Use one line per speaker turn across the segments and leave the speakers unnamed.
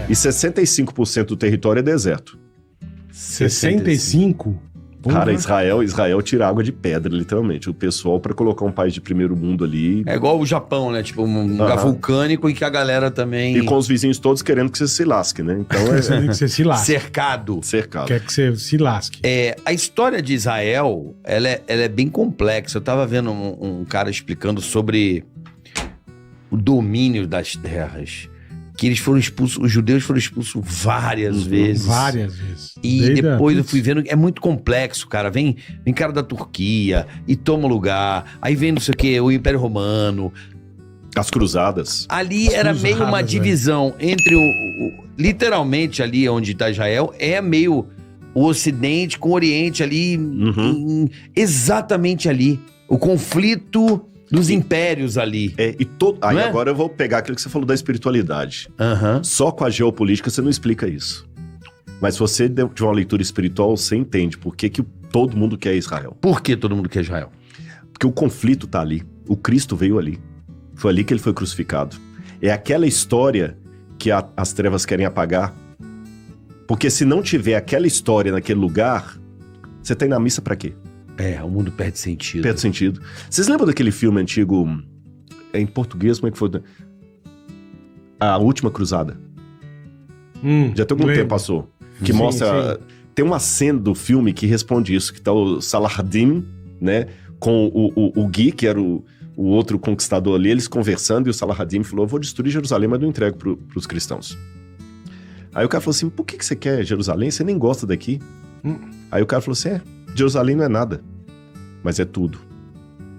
E 65% do território é deserto.
65?
Cara, Israel tira água de pedra, literalmente. O pessoal, pra colocar um país de primeiro mundo ali...
É igual o Japão, né? Tipo, um lugar vulcânico e que a galera também...
E com os vizinhos todos querendo que você se lasque, né? Então
Que você se lasque.
Cercado.
Quer que você se lasque.
A história de Israel, ela é bem complexa. Eu tava vendo um cara explicando sobre o domínio das terras. Que eles foram expulsos, os judeus foram expulsos várias vezes.
Várias vezes.
E depois eu fui vendo, é muito complexo, cara. Vem cara da Turquia e toma lugar. Aí vem não sei o que, o Império Romano.
As cruzadas.
Ali era meio uma divisão entre literalmente ali onde está Israel, é meio o Ocidente com o Oriente ali, exatamente ali. O conflito dos impérios ali.
Aí agora eu vou pegar aquilo que você falou da espiritualidade. Só com a geopolítica você não explica isso. Mas se você de uma leitura espiritual, você entende por que todo mundo quer Israel.
Por que todo mundo quer Israel?
Porque o conflito tá ali. O Cristo veio ali. Foi ali que ele foi crucificado. É aquela história que as trevas querem apagar. Porque se não tiver aquela história naquele lugar, você tá indo na missa pra quê?
O mundo perde sentido.
Perde sentido. Vocês lembram daquele filme antigo, em português, como é que foi? A Última Cruzada. Já tem algum tempo passou. Que mostra... Tem uma cena do filme que responde isso, que tá o Saladin, né? Com o Gui, que era o outro conquistador ali, eles conversando, e o Saladin falou, eu vou destruir Jerusalém, mas não entrego pros cristãos. Aí o cara falou assim, por que você quer Jerusalém? Você nem gosta daqui. Aí o cara falou assim, Jerusalém não é nada, mas é tudo.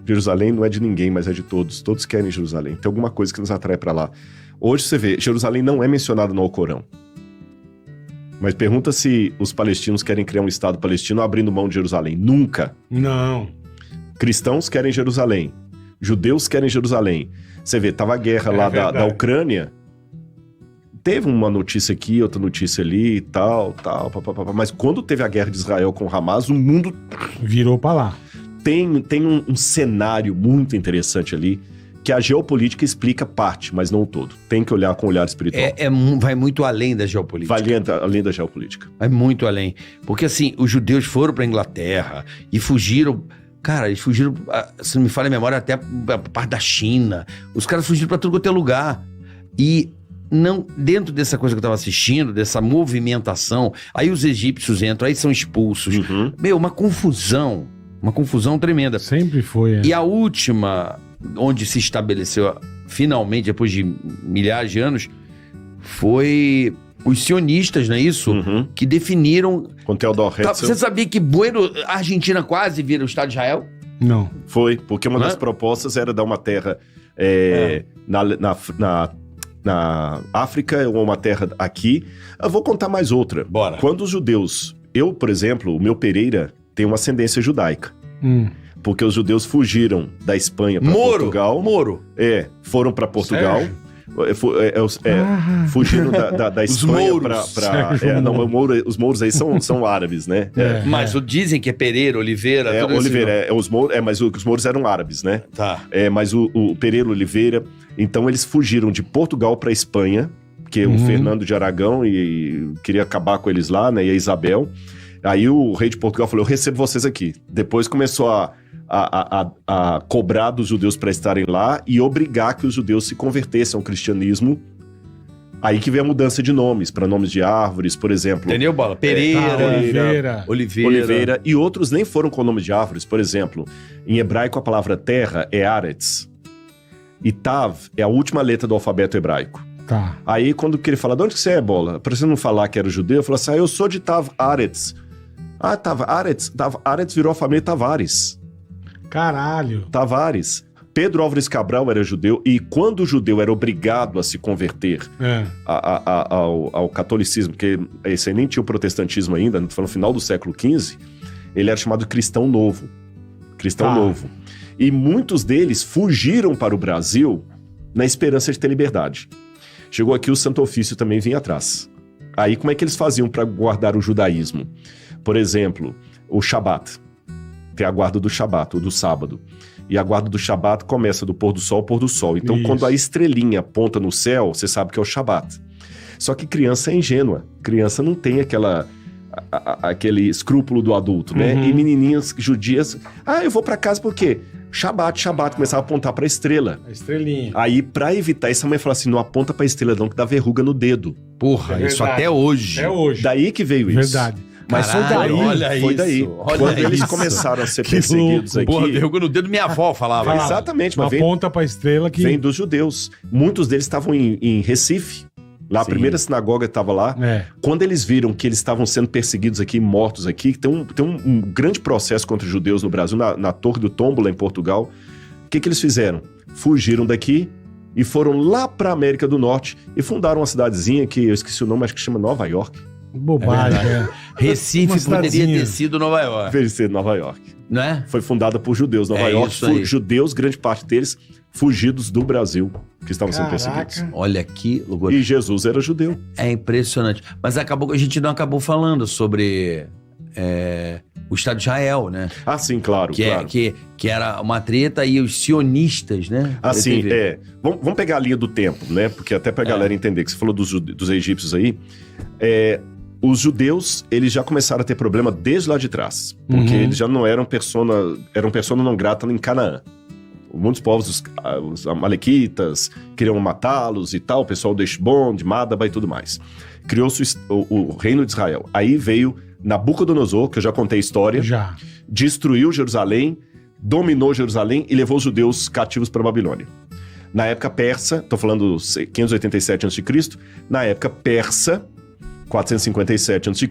Jerusalém não é de ninguém, mas é de todos. Todos querem Jerusalém. Tem alguma coisa que nos atrai pra lá. Hoje você vê, Jerusalém não é mencionada no Alcorão. Mas pergunta se os palestinos querem criar um Estado palestino abrindo mão de Jerusalém. Nunca.
Não.
Cristãos querem Jerusalém. Judeus querem Jerusalém. Você vê, tava a guerra lá da Ucrânia. Teve uma notícia aqui, outra notícia ali e tal. Mas quando teve a guerra de Israel com o Hamas, o mundo...
virou pra lá.
Tem um cenário muito interessante ali, que a geopolítica explica parte, mas não o todo. Tem que olhar com o olhar espiritual.
Vai muito além da geopolítica.
Vai além da geopolítica.
Vai muito além. Porque assim, os judeus foram pra Inglaterra e fugiram... Cara, eles fugiram, se não me falha a memória, até a parte da China. Os caras fugiram pra tudo quanto é lugar. E... não, dentro dessa coisa que eu tava assistindo, dessa movimentação, aí os egípcios entram, aí são expulsos. Uma confusão tremenda.
Sempre foi.
E a última, onde se estabeleceu finalmente, depois de milhares de anos, foi os sionistas, não é isso? Que definiram...
Com Theodor Herzl.
Você sabia que a Argentina quase vira o Estado de Israel?
Não.
Foi, porque uma das propostas era dar uma terra na África, ou uma terra aqui. Eu vou contar mais outra.
Bora.
Quando os judeus... Eu, por exemplo, o meu Pereira tem uma ascendência judaica. Porque os judeus fugiram da Espanha para Portugal. Foram para Portugal. Fugiram da Espanha para... os mouros aí são árabes, né?
Mas dizem que é Pereira, Oliveira...
Oliveira, mas os mouros eram árabes, né?
Tá.
Mas o Pereira, Oliveira... Então eles fugiram de Portugal para Espanha, porque o Fernando de Aragão queria acabar com eles lá, né? E a Isabel. Aí o rei de Portugal falou, eu recebo vocês aqui. Depois começou a cobrar dos judeus para estarem lá e obrigar que os judeus se convertessem ao cristianismo. Aí que veio a mudança de nomes, para nomes de árvores, por exemplo.
Entendeu, Bola? Pereira,
Oliveira. E outros nem foram com nomes de árvores. Por exemplo, em hebraico a palavra terra é Aretz. E Tav é a última letra do alfabeto hebraico.
Tá.
Aí quando ele fala, de onde que você é, Bola? Pra você não falar que era judeu, eu falo assim, eu sou de Tav Aretz. Tav Aretz virou a família Tavares.
Caralho.
Tavares. Pedro Álvares Cabral era judeu, e quando o judeu era obrigado a se converter ao catolicismo, porque esse aí nem tinha o protestantismo ainda, foi no final do século XV, ele era chamado cristão novo. Novo. E muitos deles fugiram para o Brasil na esperança de ter liberdade. Chegou aqui, o Santo Ofício também vinha atrás. Aí como é que eles faziam para guardar o judaísmo? Por exemplo, o Shabat. Tem a guarda do Shabat, ou do sábado. E a guarda do Shabat começa do pôr do sol ao pôr do sol. Então, quando a estrelinha aponta no céu, você sabe que é o Shabat. Só que criança é ingênua. Criança não tem aquele escrúpulo do adulto, né? E menininhas judias... eu vou pra casa por quê? Shabat, começava a apontar pra estrela.
A estrelinha.
Aí, pra evitar isso, a mãe falou assim, não aponta pra estrela não, que dá verruga no dedo.
Porra, isso até hoje.
Até hoje.
Daí que veio isso.
Verdade. Mas
Caralho,
Foi daí. Quando eles começaram a ser perseguidos aqui...
Porra, verruga no dedo, minha avó falava.
Exatamente, mas
aponta pra estrela que...
Vem dos judeus. Muitos deles estavam em Recife. Lá, a primeira sinagoga estava lá. Quando eles viram que eles estavam sendo perseguidos aqui, mortos aqui, tem um grande processo contra os judeus no Brasil, na Torre do Tombo, lá em Portugal. O que eles fizeram? Fugiram daqui e foram lá para a América do Norte e fundaram uma cidadezinha que eu esqueci o nome, acho que chama Nova York.
Bobagem,
Recife poderia ter sido Nova York.
Poderia ser Nova York.
Não é?
Foi fundada por judeus. Nova York, judeus, grande parte deles, fugidos do Brasil, que estavam sendo perseguidos.
Olha que loucura.
E Jesus era judeu.
É impressionante. Mas a gente não acabou falando sobre o Estado de Israel, né?
Ah, sim, claro.
Que era uma treta e os sionistas, né?
Assim, Vamos pegar a linha do tempo, né? Porque até pra galera entender, que você falou dos egípcios aí, os judeus, eles já começaram a ter problema desde lá de trás. Porque eles já não eram persona não grata em Canaã. Muitos povos, os amalequitas, queriam matá-los e tal, o pessoal do Heshbon, de Madaba e tudo mais. Criou-se o reino de Israel. Aí veio Nabucodonosor, que eu já contei a história, destruiu Jerusalém, dominou Jerusalém e levou os judeus cativos para a Babilônia. Na época persa, estou falando 587 a.C., na época persa, 457 a.C.,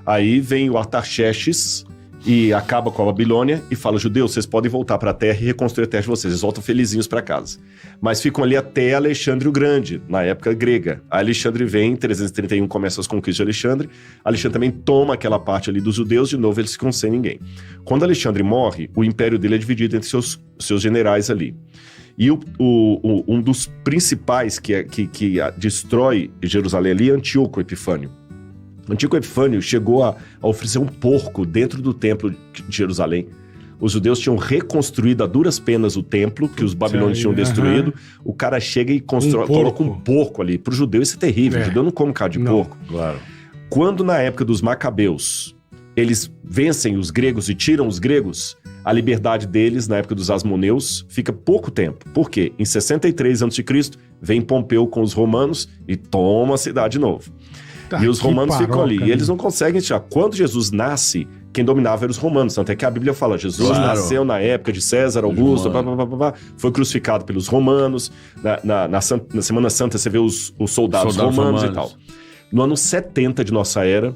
aí vem o Artaxerxes e acaba com a Babilônia e fala, judeus, vocês podem voltar para a terra e reconstruir a terra de vocês. Eles voltam felizinhos para casa. Mas ficam ali até Alexandre o Grande, na época grega. A Alexandre vem, em 331 começa as conquistas de Alexandre. Alexandre também toma aquela parte ali dos judeus, de novo eles ficam sem ninguém. Quando Alexandre morre, o império dele é dividido entre seus generais ali. E um dos principais que destrói Jerusalém ali é Antíoco Epifânio. Antíoco Epifânio chegou a oferecer um porco dentro do templo de Jerusalém. Os judeus tinham reconstruído a duras penas o templo, que os babilônios tinham destruído. O cara chega e coloca um porco ali. Para o judeu isso é terrível, o judeu não come carne de porco.
Claro.
Quando na época dos Macabeus, eles vencem os gregos e tiram os gregos, a liberdade deles, na época dos Asmoneus, fica pouco tempo. Por quê? Em 63 a.C., vem Pompeu com os romanos e toma a cidade de novo. E os romanos ficam ali. E eles não conseguem tirar. Quando Jesus nasce, quem dominava eram os romanos. Tanto é que a Bíblia fala, Jesus nasceu na época de César, Augusto, foi crucificado pelos romanos. Na Semana Santa você vê os soldados romanos e tal. No ano 70 de nossa era,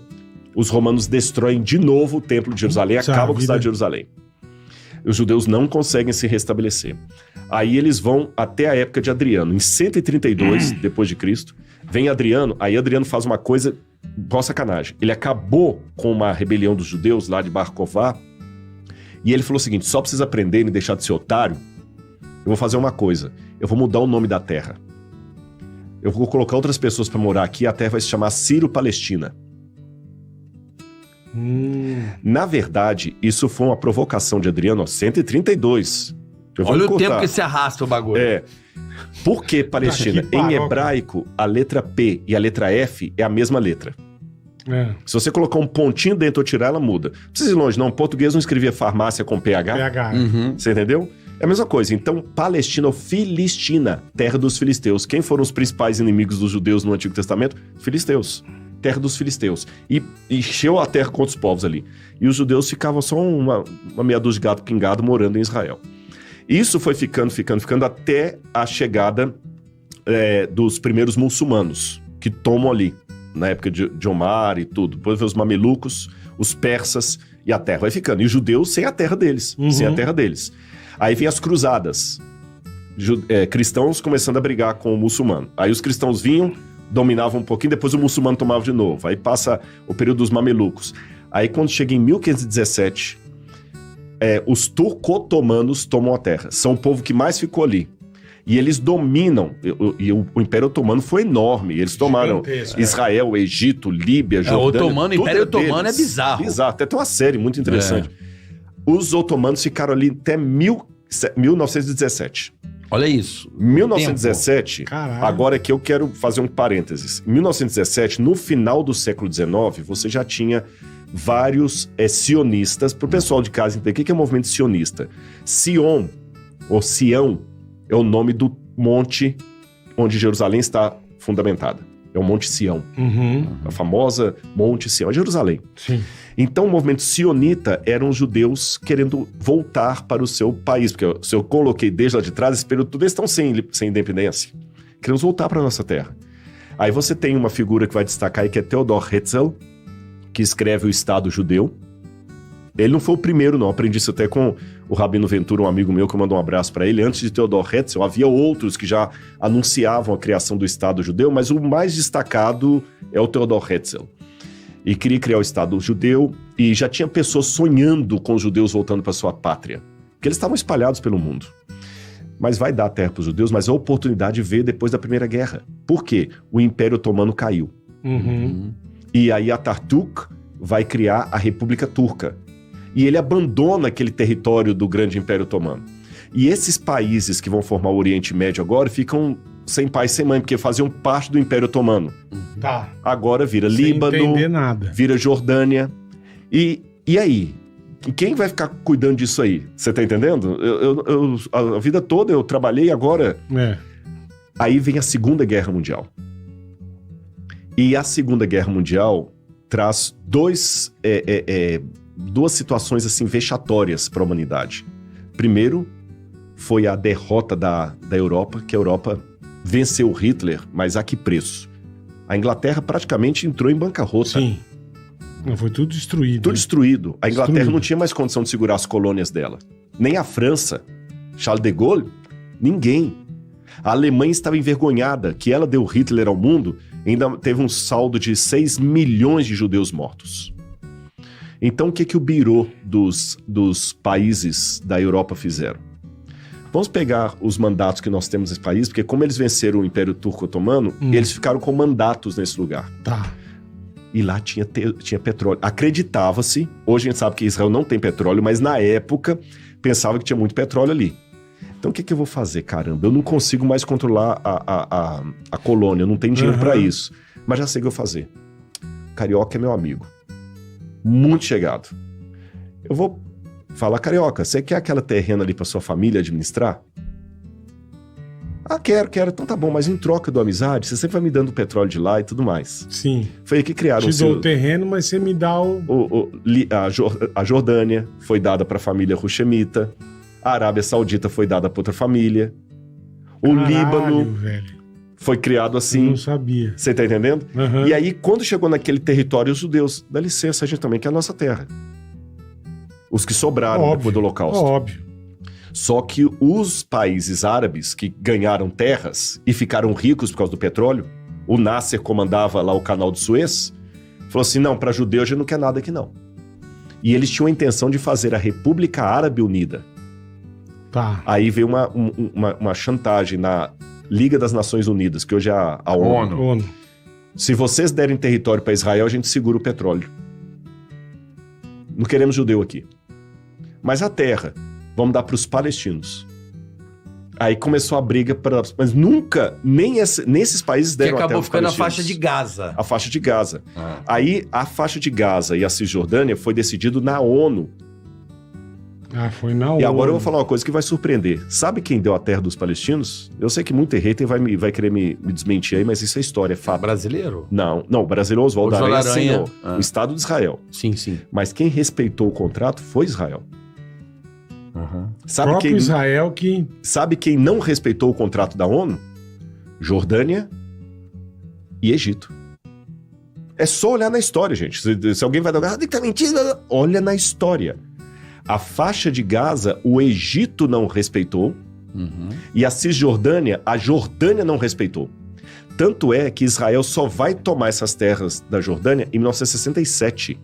os romanos destroem de novo o Templo de Jerusalém, acabam com a cidade de Jerusalém. Os judeus não conseguem se restabelecer. Aí eles vão até a época de Adriano. Em 132 depois de Cristo, vem Adriano, aí Adriano faz uma coisa, boa sacanagem. Ele acabou com uma rebelião dos judeus lá de Bar Ková, e ele falou o seguinte, só pra vocês aprenderem e deixar de ser otário, eu vou fazer uma coisa, eu vou mudar o nome da terra. Eu vou colocar outras pessoas pra morar aqui, a terra vai se chamar Sírio-Palestina. Na verdade, isso foi uma provocação de Adriano, 132.
Olha o tempo que se arrasta o bagulho.
Por que Palestina? Em hebraico, a letra P e a letra F é a mesma letra. Se você colocar um pontinho dentro ou tirar, ela muda. Não precisa ir longe, não. O português não escrevia farmácia com PH. Você entendeu? É a mesma coisa. Então, Palestina ou Filistina, terra dos filisteus. Quem foram os principais inimigos dos judeus no Antigo Testamento? Filisteus. Terra dos filisteus. E encheu a terra com outros povos ali. E os judeus ficavam só uma meia dúzia de gato pingado morando em Israel. Isso foi ficando até a chegada dos primeiros muçulmanos, que tomam ali, na época de Omar e tudo. Depois vem os mamelucos, os persas, e a terra vai ficando. E os judeus sem a terra deles, sem a terra deles. Aí vem as cruzadas. Cristãos começando a brigar com o muçulmano. Aí os cristãos vinham, dominavam um pouquinho, depois o muçulmano tomava de novo. Aí passa o período dos mamelucos. Aí quando chega em 1517... os turco-otomanos tomam a terra. São o povo que mais ficou ali. E eles dominam. E o Império Otomano foi enorme. Eles tomaram Israel, Egito, Líbia, Jordânia.
O Império Otomano é bizarro.
Bizarro. Até tem uma série muito interessante. Os otomanos ficaram ali até 1917.
Olha isso.
1917,
Caralho.
agora que eu quero fazer um parênteses. Em 1917, no final do século XIX, você já tinha vários sionistas. Para o pessoal de casa entender, o que é o movimento sionista? Sion, ou Sião, é o nome do monte onde Jerusalém está fundamentada. É o Monte Sião. A famosa Monte Sião, é Jerusalém.
Sim.
Então, o movimento sionita eram os judeus querendo voltar para o seu país, porque se eu coloquei desde lá de trás, esse período todo eles estão sem independência. Queremos voltar para a nossa terra. Aí você tem uma figura que vai destacar aí, que é Theodor Herzl, que escreve o Estado Judeu. Ele não foi o primeiro, não. Aprendi isso até com o Rabino Ventura, um amigo meu, que eu mando um abraço para ele. Antes de Theodor Herzl, havia outros que já anunciavam a criação do Estado Judeu, mas o mais destacado é o Theodor Herzl. E queria criar o Estado Judeu, e já tinha pessoas sonhando com os judeus voltando para sua pátria, porque eles estavam espalhados pelo mundo. Mas vai dar terra para os judeus, mas a oportunidade veio depois da Primeira Guerra. Por quê? O Império Otomano caiu. E aí Atatürk vai criar a República Turca. E ele abandona aquele território do grande Império Otomano. E esses países que vão formar o Oriente Médio agora ficam sem pai, sem mãe, porque faziam parte do Império Otomano.
Tá.
Agora vira
Sem
Líbano,
entender nada.
vira Jordânia. E aí? E quem vai ficar cuidando disso aí? Você tá entendendo? A vida toda eu trabalhei, agora...
É.
Aí vem a Segunda Guerra Mundial. E a Segunda Guerra Mundial traz duas situações assim vexatórias para a humanidade. Primeiro, foi a derrota da Europa, que a Europa venceu Hitler, mas a que preço? A Inglaterra praticamente entrou em bancarrota.
Sim. Não, foi tudo destruído.
Tudo
né?
destruído. A Inglaterra
Destruído.
não tinha mais condição de segurar as colônias dela. Nem a França. Charles de Gaulle, ninguém. A Alemanha estava envergonhada que ela deu Hitler ao mundo, ainda teve um saldo de 6 milhões de judeus mortos. Então, o que o birô dos países da Europa fizeram? Vamos pegar os mandatos que nós temos nesse país, porque como eles venceram o Império Turco-Otomano, eles ficaram com mandatos nesse lugar.
Tá.
E lá tinha petróleo. Acreditava-se, hoje a gente sabe que Israel não tem petróleo, mas na época pensava que tinha muito petróleo ali. Então o que eu vou fazer? Caramba, eu não consigo mais controlar a colônia, eu não tenho dinheiro para isso. Mas já sei o que eu vou fazer. Carioca é meu amigo. Muito chegado. Eu vou falar, Carioca, você quer aquela terrena ali para sua família administrar? Ah, quero. Então tá bom, mas em troca da amizade, você sempre vai me dando petróleo de lá e tudo mais.
Sim.
Foi aí que criaram
Te dou o terreno, mas você me dá
a Jordânia foi dada para a família Rushemita. A Arábia Saudita foi dada para outra família. O
Caralho,
Líbano
velho.
foi criado
Eu
assim.
não sabia.
Você tá entendendo? E aí, quando chegou naquele território, os judeus, dá licença, a gente também quer a nossa terra. Os que sobraram depois do Holocausto.
Óbvio.
Só que os países árabes que ganharam terras e ficaram ricos por causa do petróleo, o Nasser comandava lá o canal de Suez, falou assim, não, para judeu a gente não quer nada aqui não. E eles tinham a intenção de fazer a República Árabe Unida.
Tá.
Aí veio uma chantagem na Liga das Nações Unidas, que hoje é a ONU.
ONU.
Se vocês derem território para Israel, a gente segura o petróleo. Não queremos judeu aqui. Mas a terra, vamos dar para os palestinos. Aí começou a briga, mas nunca, nesses países
Que
deram a terra
acabou
pros
ficando a
palestinos.
faixa de Gaza.
A faixa de Gaza. Aí a faixa de Gaza e a Cisjordânia foi decidido na ONU.
Ah, foi na ONU.
E agora eu vou falar uma coisa que vai surpreender. Sabe quem deu a terra dos palestinos? Eu sei que muito hater vai querer me desmentir aí, mas isso é história, é fato.
Brasileiro?
Não, o brasileiro Oswaldo Aranha assinou.
Ah.
O Estado de Israel.
Sim, sim.
Mas quem respeitou o contrato foi Israel.
O próprio Israel que...
Sabe quem não respeitou o contrato da ONU? Jordânia e Egito. É só olhar na história, gente. Se alguém vai dar... tá mentindo. Olha na história. A faixa de Gaza, o Egito não respeitou. E a Cisjordânia, a Jordânia não respeitou. Tanto é que Israel só vai tomar essas terras da Jordânia em 1967.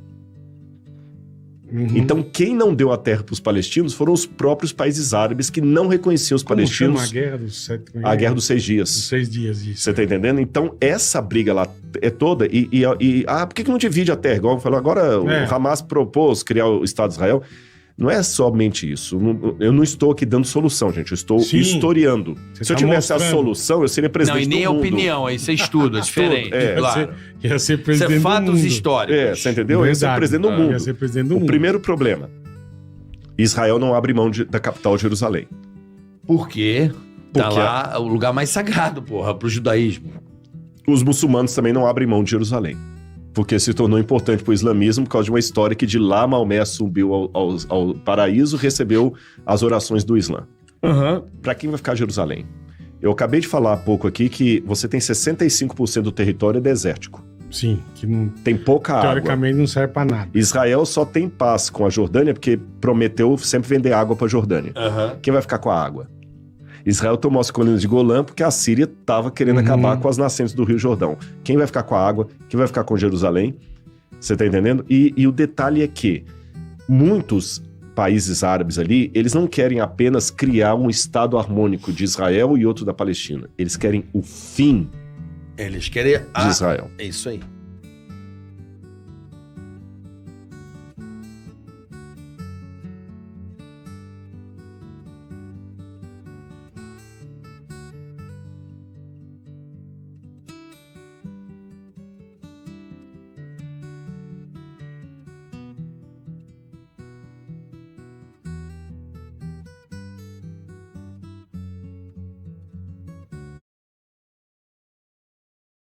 Então, quem não deu a terra para os palestinos foram os próprios países árabes que não reconheciam os palestinos.
Chama a Guerra dos Sete...
A Guerra dos 6 Dias.
Dos 6 dias, isso.
Você tá entendendo? Então, essa briga lá é toda. Por que não divide a terra? Igual falou, agora o Hamas propôs criar o Estado de Israel. Não é somente isso. Eu não estou aqui dando solução, gente. Eu estou
Sim.
historiando.
Você
Se eu
tá
tivesse
mostrando.
a solução, eu seria
Não,
presidente
e nem
do
a
mundo.
opinião, aí você estuda, é diferente.
É.
Claro.
Ia ser
Isso
presidente
é
do
fatos
mundo.
históricos.
Você entendeu? Eu ia ser
Verdade.
presidente do
Ia
mundo.
ser presidente do
O
mundo.
primeiro problema. Israel não abre mão da capital Jerusalém.
Por quê? Tá
Porque
lá o lugar mais sagrado, porra, pro judaísmo.
Os muçulmanos também não abrem mão de Jerusalém. Porque se tornou importante para o islamismo por causa de uma história que de lá Maomé subiu ao paraíso, recebeu as orações do Islã.
Aham.
Para quem vai ficar Jerusalém? Eu acabei de falar há pouco aqui que você tem 65% do território desértico.
Sim, que não,
Tem pouca água.
teoricamente não serve pra nada.
Israel só tem paz com a Jordânia porque prometeu sempre vender água para a Jordânia. Quem vai ficar com a água? Israel tomou as colinas de Golã porque a Síria estava querendo acabar com as nascentes do Rio Jordão. Quem vai ficar com a água? Quem vai ficar com Jerusalém? Você tá entendendo? E o detalhe é que muitos países árabes ali, eles não querem apenas criar um estado harmônico de Israel e outro da Palestina. Eles querem o fim
Eles querem
de Israel.
É isso aí.